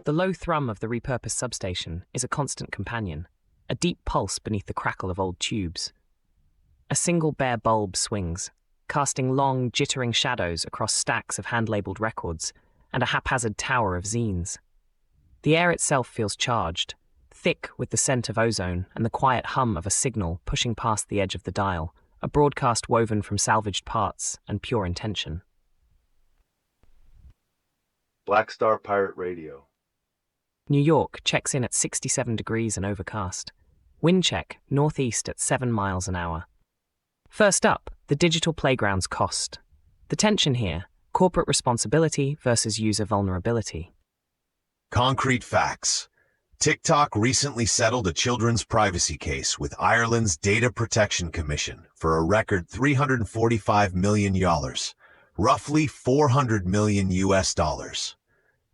The low thrum of the repurposed substation is a constant companion, a deep pulse beneath the crackle of old tubes. A single bare bulb swings, casting long, jittering shadows across stacks of hand-labeled records and a haphazard tower of zines. The air itself feels charged, thick with the scent of ozone and the quiet hum of a signal pushing past the edge of the dial, a broadcast woven from salvaged parts and pure intention. Black Star Pirate Radio. New York checks in at 67 degrees and overcast. Wind check, northeast at 7 miles an hour. First up, the digital playground's cost. The tension here, corporate responsibility versus user vulnerability. Concrete facts. TikTok recently settled a children's privacy case with Ireland's Data Protection Commission for a record $345 million, roughly $400 million US.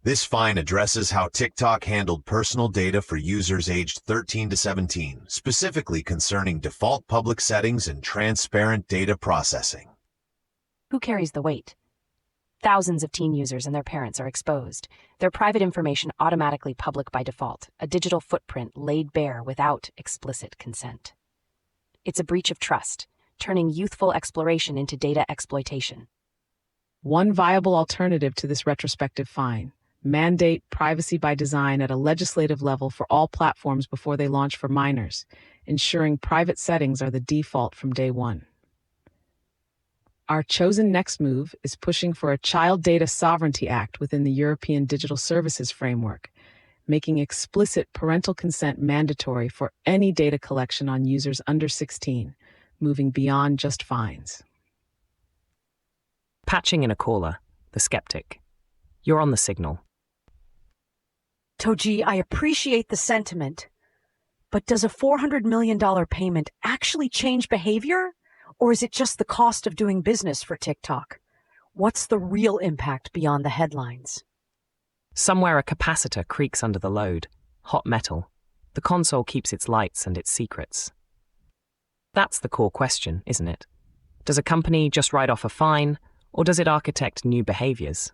This fine addresses how TikTok handled personal data for users aged 13 to 17, specifically concerning default public settings and transparent data processing. Who carries the weight? Thousands of teen users and their parents are exposed. Their private information automatically public by default, a digital footprint laid bare without explicit consent. It's a breach of trust, turning youthful exploration into data exploitation. One viable alternative to this retrospective fine: mandate privacy by design at a legislative level for all platforms before they launch for minors, ensuring private settings are the default from day one. Our chosen next move is pushing for a Child Data Sovereignty Act within the European Digital Services Framework, making explicit parental consent mandatory for any data collection on users under 16, moving beyond just fines. Patching in a caller, the skeptic. You're on the signal. Togee, I appreciate the sentiment, but does a $400 million payment actually change behavior? Or is it just the cost of doing business for TikTok? What's the real impact beyond the headlines? Somewhere a capacitor creaks under the load, hot metal. The console keeps its lights and its secrets. That's the core question, isn't it? Does a company just write off a fine, or does it architect new behaviors?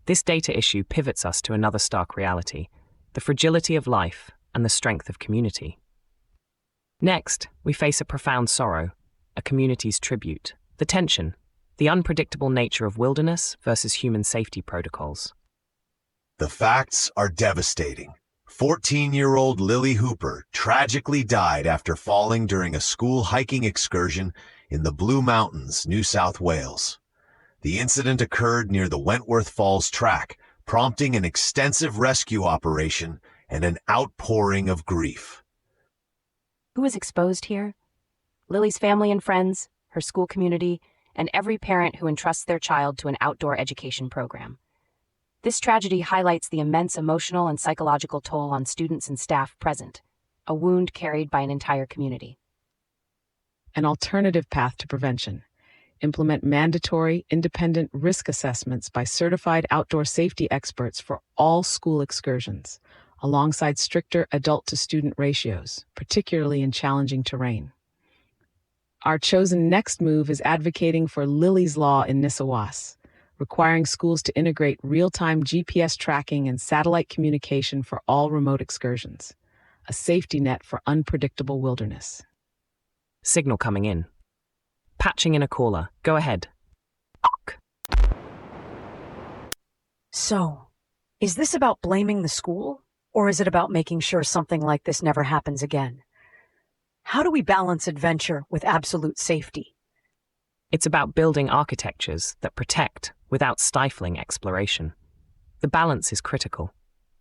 This data issue pivots us to another stark reality: the fragility of life and the strength of community. Next, we face a profound sorrow, a community's tribute, the tension, the unpredictable nature of wilderness versus human safety protocols. The facts are devastating. 14-year-old Lily Hooper tragically died after falling during a school hiking excursion in the Blue Mountains, New South Wales. The incident occurred near the Wentworth Falls track, prompting an extensive rescue operation and an outpouring of grief. Who was exposed here? Lily's family and friends, her school community, and every parent who entrusts their child to an outdoor education program. This tragedy highlights the immense emotional and psychological toll on students and staff present, a wound carried by an entire community. An alternative path to prevention: implement mandatory, independent risk assessments by certified outdoor safety experts for all school excursions, alongside stricter adult-to-student ratios, particularly in challenging terrain. Our chosen next move is advocating for Lily's Law in Nissawas, requiring schools to integrate real-time GPS tracking and satellite communication for all remote excursions, a safety net for unpredictable wilderness. Signal coming in. Patching in a caller. Go ahead. So, is this about blaming the school? Or is it about making sure something like this never happens again? How do we balance adventure with absolute safety? It's about building architectures that protect without stifling exploration. The balance is critical.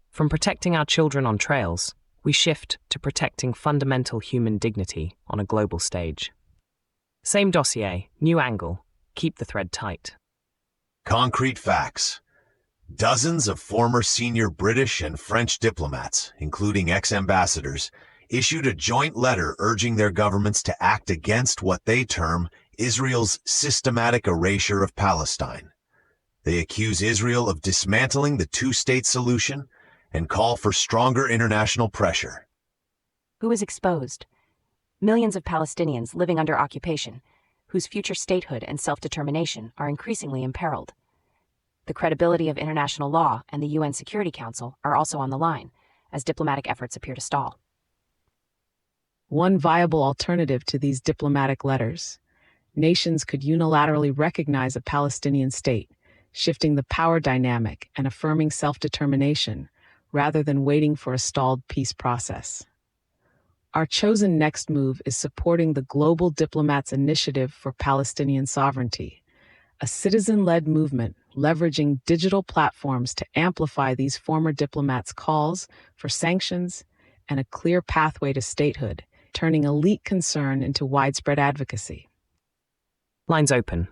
From protecting our children on trails, we shift to protecting fundamental human dignity on a global stage. Same dossier, new angle. Keep the thread tight. Concrete facts. Dozens of former senior British and French diplomats, including ex-ambassadors, issued a joint letter urging their governments to act against what they term Israel's systematic erasure of Palestine. They accuse Israel of dismantling the two-state solution and call for stronger international pressure. Who is exposed? Millions of Palestinians living under occupation, whose future statehood and self-determination are increasingly imperiled. The credibility of international law and the UN Security Council are also on the line, as diplomatic efforts appear to stall. One viable alternative to these diplomatic letters: nations could unilaterally recognize a Palestinian state, shifting the power dynamic and affirming self-determination, rather than waiting for a stalled peace process. Our chosen next move is supporting the Global Diplomats Initiative for Palestinian Sovereignty, a citizen-led movement leveraging digital platforms to amplify these former diplomats' calls for sanctions and a clear pathway to statehood, turning elite concern into widespread advocacy. Lines open.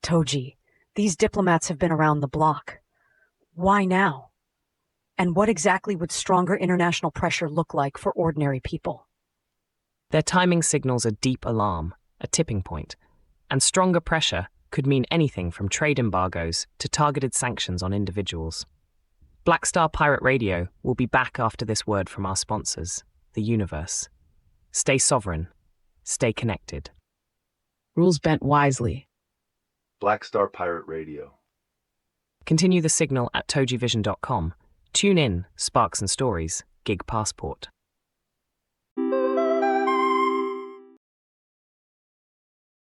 Togee, these diplomats have been around the block. Why now? And what exactly would stronger international pressure look like for ordinary people? Their timing signals a deep alarm, a tipping point, and stronger pressure could mean anything from trade embargoes to targeted sanctions on individuals. Black Star Pirate Radio will be back after this word from our sponsors, the universe. Stay sovereign. Stay connected. Rules bent wisely. Black Star Pirate Radio. Continue the signal at TogeeVision.com. Tune in, Sparks and Stories, Gig Passport.